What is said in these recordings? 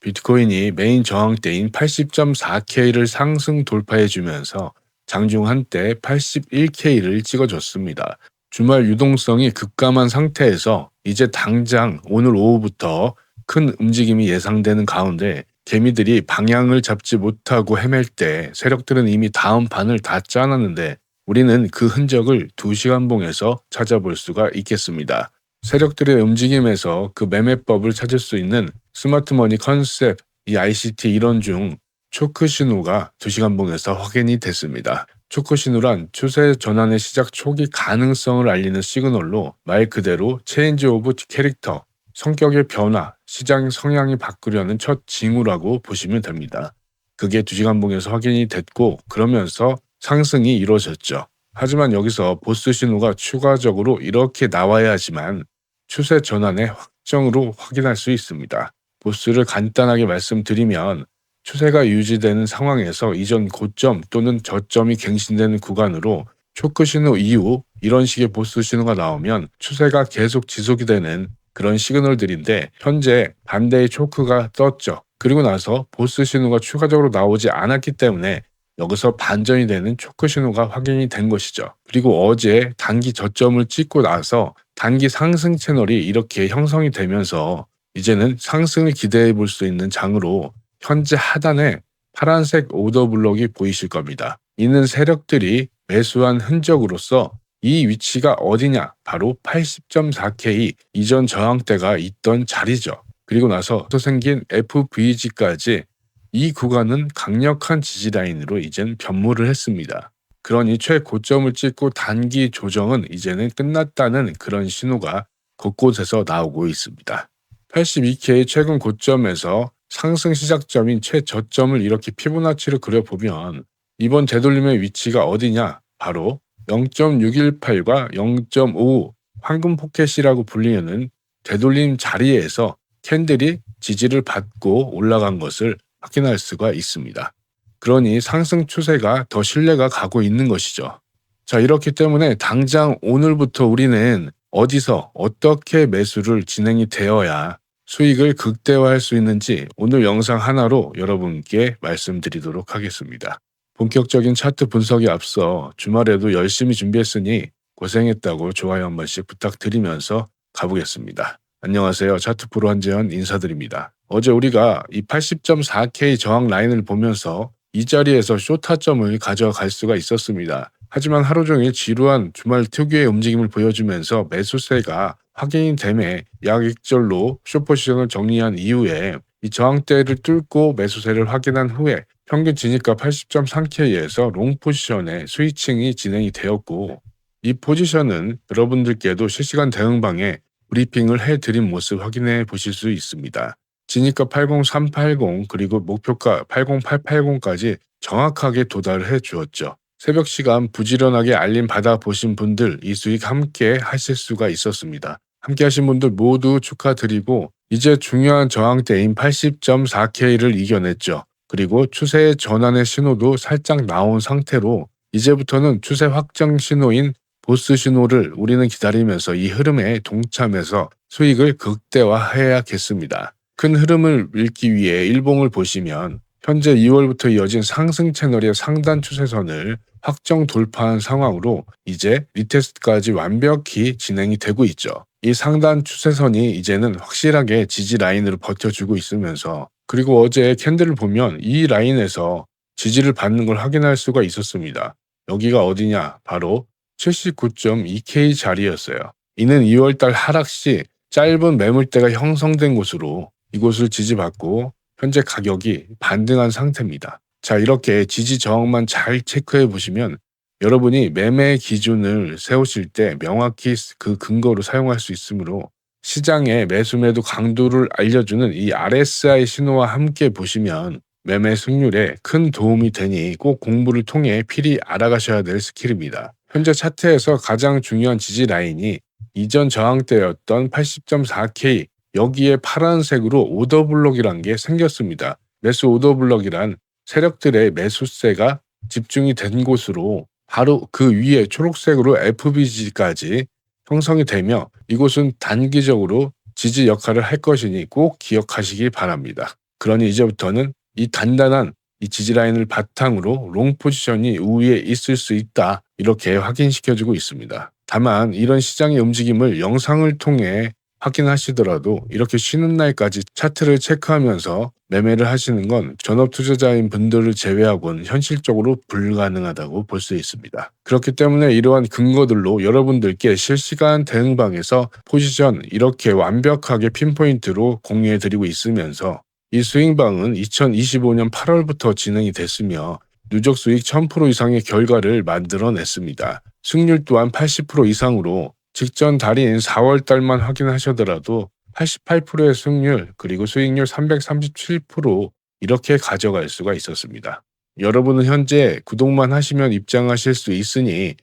비트코인이 메인 저항대인 80.4K를 상승 돌파해주면서 장중 한때 81K를 찍어줬습니다. 주말 유동성이 급감한 상태에서 이제 당장 오늘 오후부터 큰 움직임이 예상되는 가운데 개미들이 방향을 잡지 못하고 헤맬 때 세력들은 이미 다음 판을 다 짜놨는데 우리는 그 흔적을 2시간 봉에서 찾아볼 수가 있겠습니다. 세력들의 움직임에서 그 매매법을 찾을 수 있는 스마트머니 컨셉, 이 ICT 이론 중 초크 신호가 2시간 봉에서 확인이 됐습니다. 초크 신호란 추세 전환의 시작 초기 가능성을 알리는 시그널로 말 그대로 체인지 오브 캐릭터, 성격의 변화, 시장 성향이 바꾸려는 첫 징후라고 보시면 됩니다. 그게 2시간 봉에서 확인이 됐고 그러면서 상승이 이루어졌죠. 하지만 여기서 보스 신호가 추가적으로 이렇게 나와야 하지만 추세 전환의 확정으로 확인할 수 있습니다. 보스를 간단하게 말씀드리면 추세가 유지되는 상황에서 이전 고점 또는 저점이 갱신되는 구간으로 초크 신호 이후 이런 식의 보스 신호가 나오면 추세가 계속 지속이 되는 그런 시그널들인데 현재 반대의 초크가 떴죠. 그리고 나서 보스 신호가 추가적으로 나오지 않았기 때문에 여기서 반전이 되는 초크 신호가 확인이 된 것이죠. 그리고 어제 단기 저점을 찍고 나서 단기 상승 채널이 이렇게 형성이 되면서 이제는 상승을 기대해 볼 수 있는 장으로 현재 하단에 파란색 오더 블록이 보이실 겁니다. 이는 세력들이 매수한 흔적으로서 이 위치가 어디냐? 바로 80.4K 이전 저항대가 있던 자리죠. 그리고 나서 생긴 FVG까지 이 구간은 강력한 지지 라인으로 이젠 변모를 했습니다. 그러니 최고점을 찍고 단기 조정은 이제는 끝났다는 그런 신호가 곳곳에서 나오고 있습니다. 82K의 최근 고점에서 상승 시작점인 최저점을 이렇게 피보나치로 그려보면 이번 되돌림의 위치가 어디냐? 바로 0.618과 0.55 황금 포켓이라고 불리는 되돌림 자리에서 캔들이 지지를 받고 올라간 것을 확인할 수가 있습니다. 그러니 상승 추세가 더 신뢰가 가고 있는 것이죠. 자, 이렇기 때문에 당장 오늘부터 우리는 어디서 어떻게 매수를 진행이 되어야 수익을 극대화할 수 있는지 오늘 영상 하나로 여러분께 말씀드리도록 하겠습니다. 본격적인 차트 분석에 앞서 주말에도 열심히 준비했으니 고생했다고 좋아요 한 번씩 부탁드리면서 가보겠습니다. 안녕하세요. 차트프로 한재현 인사드립니다. 어제 우리가 이 80.4K 저항 라인을 보면서 이 자리에서 쇼타점을 가져갈 수가 있었습니다. 하지만 하루 종일 지루한 주말 특유의 움직임을 보여주면서 매수세가 확인이 됨에 약익절로 숏포지션을 정리한 이후에 이 저항대를 뚫고 매수세를 확인한 후에 평균 진입가 80.3K에서 롱 포지션의 스위칭이 진행이 되었고 이 포지션은 여러분들께도 실시간 대응방에 브리핑을 해드린 모습 확인해 보실 수 있습니다. 진입가 80380 그리고 목표가 80880까지 정확하게 도달을 해 주었죠. 새벽 시간 부지런하게 알림 받아보신 분들 이 수익 함께 하실 수가 있었습니다. 함께 하신 분들 모두 축하드리고 이제 중요한 저항대인 80.4K를 이겨냈죠. 그리고 추세 전환의 신호도 살짝 나온 상태로 이제부터는 추세 확정 신호인 보스 신호를 우리는 기다리면서 이 흐름에 동참해서 수익을 극대화해야겠습니다. 큰 흐름을 읽기 위해 일봉을 보시면 현재 2월부터 이어진 상승 채널의 상단 추세선을 확정 돌파한 상황으로 이제 리테스트까지 완벽히 진행이 되고 있죠. 이 상단 추세선이 이제는 확실하게 지지 라인으로 버텨주고 있으면서 그리고 어제 캔들을 보면 이 라인에서 지지를 받는 걸 확인할 수가 있었습니다. 여기가 어디냐? 바로 79.2K 자리였어요. 이는 2월달 하락 시 짧은 매물대가 형성된 곳으로 이곳을 지지받고 현재 가격이 반등한 상태입니다. 자, 이렇게 지지 저항만 잘 체크해 보시면 여러분이 매매 기준을 세우실 때 명확히 그 근거로 사용할 수 있으므로 시장의 매수 매도 강도를 알려주는 이 RSI 신호와 함께 보시면 매매 승률에 큰 도움이 되니 꼭 공부를 통해 필히 알아가셔야 될 스킬입니다. 현재 차트에서 가장 중요한 지지 라인이 이전 저항대였던 80.4K 여기에 파란색으로 오더블록이란 게 생겼습니다. 매수 오더블록이란 세력들의 매수세가 집중이 된 곳으로 바로 그 위에 초록색으로 FBG까지 형성이 되며 이곳은 단기적으로 지지 역할을 할 것이니 꼭 기억하시기 바랍니다. 그러니 이제부터는 이 단단한 이 지지 라인을 바탕으로 롱 포지션이 우위에 있을 수 있다. 이렇게 확인시켜주고 있습니다. 다만 이런 시장의 움직임을 영상을 통해 확인하시더라도 이렇게 쉬는 날까지 차트를 체크하면서 매매를 하시는 건 전업 투자자인 분들을 제외하고는 현실적으로 불가능하다고 볼 수 있습니다. 그렇기 때문에 이러한 근거들로 여러분들께 실시간 대응방에서 포지션 이렇게 완벽하게 핀포인트로 공유해 드리고 있으면서 이 스윙방은 2025년 8월부터 진행이 됐으며 누적 수익 1000% 이상의 결과를 만들어냈습니다. 승률 또한 80% 이상으로 직전 달인 4월 달만 확인하셔더라도 88%의 승률 그리고 수익률 337% 이렇게 가져갈 수가 있었습니다. 여러분은 현재 구독만 하시면 입장하실 수 있으니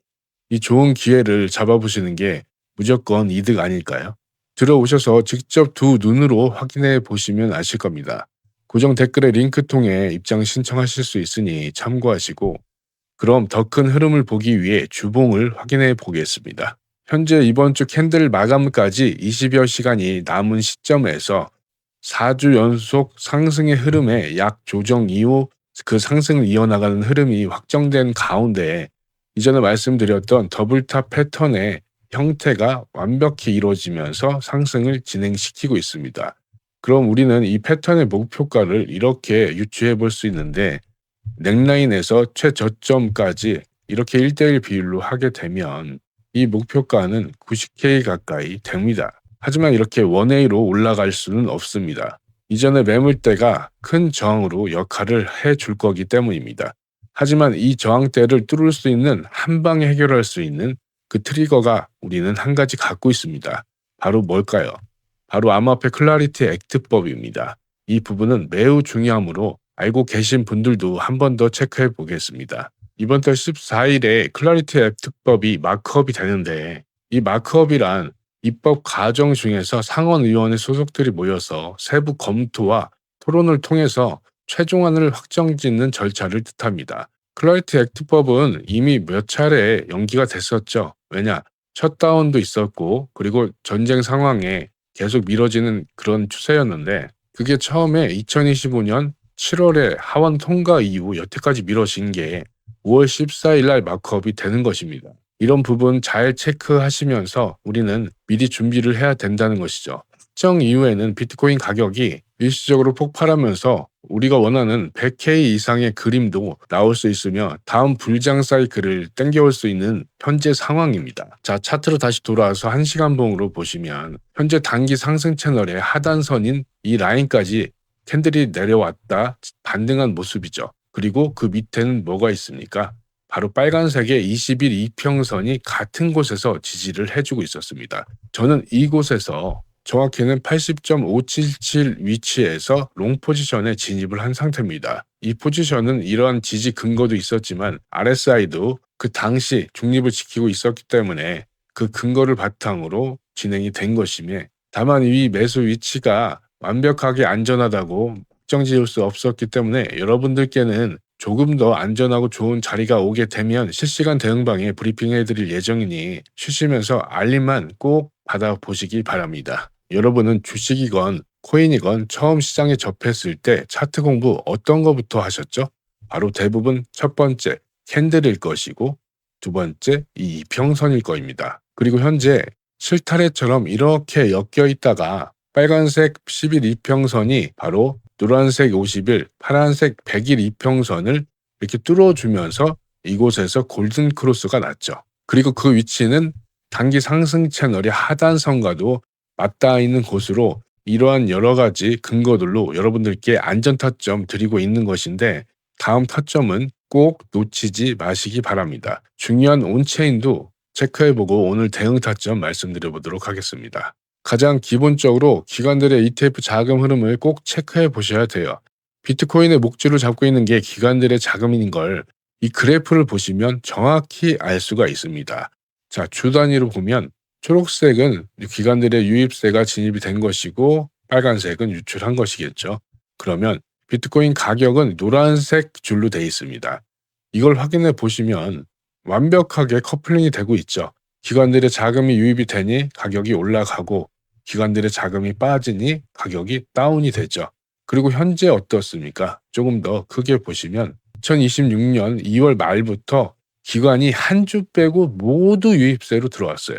이 좋은 기회를 잡아보시는 게 무조건 이득 아닐까요? 들어오셔서 직접 두 눈으로 확인해 보시면 아실 겁니다. 고정 댓글의 링크 통해 입장 신청하실 수 있으니 참고하시고 그럼 더 큰 흐름을 보기 위해 주봉을 확인해 보겠습니다. 현재 이번 주 캔들 마감까지 20여 시간이 남은 시점에서 4주 연속 상승의 흐름에 약 조정 이후 그 상승을 이어나가는 흐름이 확정된 가운데 이전에 말씀드렸던 더블탑 패턴의 형태가 완벽히 이루어지면서 상승을 진행시키고 있습니다. 그럼 우리는 이 패턴의 목표가를 이렇게 유추해 볼 수 있는데 넥라인에서 최저점까지 이렇게 1대1 비율로 하게 되면 이 목표가는 90K 가까이 됩니다. 하지만 이렇게 원웨이로 올라갈 수는 없습니다. 이전에 매물대가 큰 저항으로 역할을 해줄 거기 때문입니다. 하지만 이 저항대를 뚫을 수 있는 한 방에 해결할 수 있는 그 트리거가 우리는 한 가지 갖고 있습니다. 바로 뭘까요? 바로 암호화폐 클라리티 액트법입니다. 이 부분은 매우 중요하므로 알고 계신 분들도 한 번 더 체크해 보겠습니다. 이번 달 14일에 클라리티 액트법이 마크업이 되는데 이 마크업이란 입법 과정 중에서 상원의원의 소속들이 모여서 세부 검토와 토론을 통해서 최종안을 확정짓는 절차를 뜻합니다. 클라리티 액트법은 이미 몇 차례 연기가 됐었죠. 왜냐? 셧다운도 있었고 그리고 전쟁 상황에 계속 미뤄지는 그런 추세였는데 그게 처음에 2025년 7월에 하원 통과 이후 여태까지 미뤄진 게 5월 14일 날 마크업이 되는 것입니다. 이런 부분 잘 체크하시면서 우리는 미리 준비를 해야 된다는 것이죠. 특정 이후에는 비트코인 가격이 일시적으로 폭발하면서 우리가 원하는 100K 이상의 그림도 나올 수 있으며 다음 불장 사이클을 땡겨올 수 있는 현재 상황입니다. 자, 차트로 다시 돌아와서 1시간 봉으로 보시면 현재 단기 상승 채널의 하단선인 이 라인까지 캔들이 내려왔다 반등한 모습이죠. 그리고 그 밑에는 뭐가 있습니까? 바로 빨간색의 20일 이평선이 같은 곳에서 지지를 해주고 있었습니다. 저는 이곳에서 정확히는 80.577 위치에서 롱 포지션에 진입을 한 상태입니다. 이 포지션은 이러한 지지 근거도 있었지만 RSI도 그 당시 중립을 지키고 있었기 때문에 그 근거를 바탕으로 진행이 된 것이며 다만 이 매수 위치가 완벽하게 안전하다고 확정지을 수 없었기 때문에 여러분들께는 조금 더 안전하고 좋은 자리가 오게 되면 실시간 대응방에 브리핑해드릴 예정이니 쉬시면서 알림만 꼭 받아보시기 바랍니다. 여러분은 주식이건 코인이건 처음 시장에 접했을 때 차트 공부 어떤 거부터 하셨죠? 바로 대부분 첫 번째 캔들일 것이고 두 번째 이 이평선일 거입니다. 그리고 현재 실타래처럼 이렇게 엮여 있다가 빨간색 10일 이평선이 바로 노란색 50일, 파란색 100일 이평선을 이렇게 뚫어주면서 이곳에서 골든 크로스가 났죠. 그리고 그 위치는 단기 상승 채널의 하단선과도 맞닿아 있는 곳으로 이러한 여러 가지 근거들로 여러분들께 안전 타점 드리고 있는 것인데 다음 타점은 꼭 놓치지 마시기 바랍니다. 중요한 온체인도 체크해보고 오늘 대응 타점 말씀드려보도록 하겠습니다. 가장 기본적으로 기관들의 ETF 자금 흐름을 꼭 체크해 보셔야 돼요. 비트코인의 목줄을 잡고 있는 게 기관들의 자금인 걸 이 그래프를 보시면 정확히 알 수가 있습니다. 자, 주 단위로 보면 초록색은 기관들의 유입세가 진입이 된 것이고 빨간색은 유출한 것이겠죠. 그러면 비트코인 가격은 노란색 줄로 되어 있습니다. 이걸 확인해 보시면 완벽하게 커플링이 되고 있죠. 기관들의 자금이 유입이 되니 가격이 올라가고 기관들의 자금이 빠지니 가격이 다운이 되죠. 그리고 현재 어떻습니까? 조금 더 크게 보시면 2026년 2월 말부터 기관이 한 주 빼고 모두 유입세로 들어왔어요.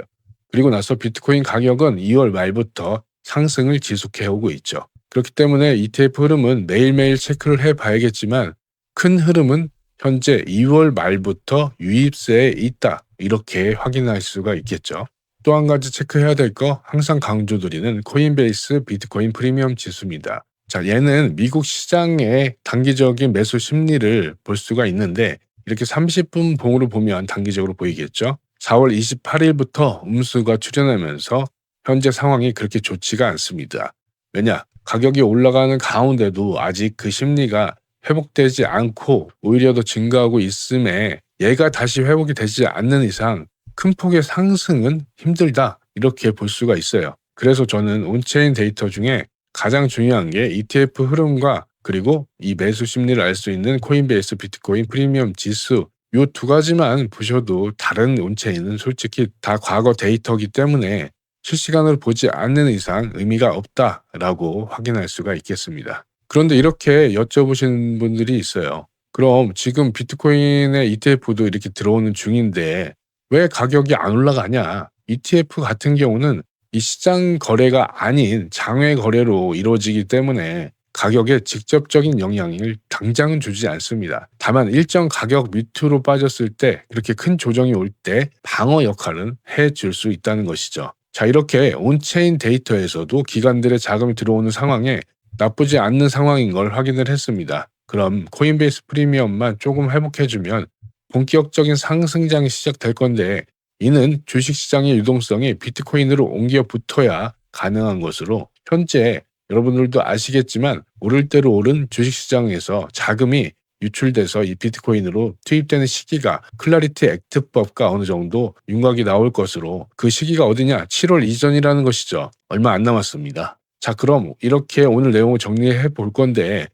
그리고 나서 비트코인 가격은 2월 말부터 상승을 지속해 오고 있죠. 그렇기 때문에 ETF 흐름은 매일매일 체크를 해 봐야겠지만 큰 흐름은 현재 2월 말부터 유입세에 있다. 이렇게 확인할 수가 있겠죠. 또 한 가지 체크해야 될 거 항상 강조드리는 코인베이스 비트코인 프리미엄 지수입니다. 자, 얘는 미국 시장의 단기적인 매수 심리를 볼 수가 있는데 이렇게 30분 봉으로 보면 단기적으로 보이겠죠. 4월 28일부터 음수가 출현하면서 현재 상황이 그렇게 좋지가 않습니다. 왜냐? 가격이 올라가는 가운데도 아직 그 심리가 회복되지 않고 오히려 더 증가하고 있음에 얘가 다시 회복이 되지 않는 이상 큰 폭의 상승은 힘들다 이렇게 볼 수가 있어요. 그래서 저는 온체인 데이터 중에 가장 중요한 게 ETF 흐름과 그리고 이 매수 심리를 알 수 있는 코인베이스 비트코인 프리미엄 지수 이 두 가지만 보셔도 다른 온체인은 솔직히 다 과거 데이터이기 때문에 실시간으로 보지 않는 이상 의미가 없다라고 확인할 수가 있겠습니다. 그런데 이렇게 여쭤보시는 분들이 있어요. 그럼 지금 비트코인의 ETF도 이렇게 들어오는 중인데 왜 가격이 안 올라가냐? ETF 같은 경우는 이 시장 거래가 아닌 장외 거래로 이루어지기 때문에 가격에 직접적인 영향을 당장은 주지 않습니다. 다만 일정 가격 밑으로 빠졌을 때 그렇게 큰 조정이 올 때 방어 역할은 해줄 수 있다는 것이죠. 자, 이렇게 온체인 데이터에서도 기관들의 자금이 들어오는 상황에 나쁘지 않는 상황인 걸 확인을 했습니다. 그럼 코인베이스 프리미엄만 조금 회복해주면 본격적인 상승장이 시작될 건데 이는 주식시장의 유동성이 비트코인으로 옮겨 붙어야 가능한 것으로 현재 여러분들도 아시겠지만 오를 대로 오른 주식시장에서 자금이 유출돼서 이 비트코인으로 투입되는 시기가 클래리티 액트법과 어느 정도 윤곽이 나올 것으로 그 시기가 어디냐? 7월 이전이라는 것이죠. 얼마 안 남았습니다. 자, 그럼 이렇게 오늘 내용을 정리해 볼 건데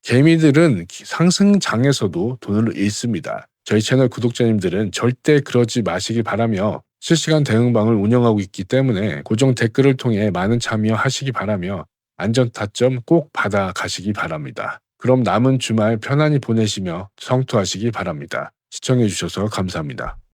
개미들은 상승장에서도 돈을 잃습니다. 저희 채널 구독자님들은 절대 그러지 마시기 바라며 실시간 대응방을 운영하고 있기 때문에 고정 댓글을 통해 많은 참여하시기 바라며 안전 타점 꼭 받아 가시기 바랍니다. 그럼 남은 주말 편안히 보내시며 성투하시기 바랍니다. 시청해 주셔서 감사합니다.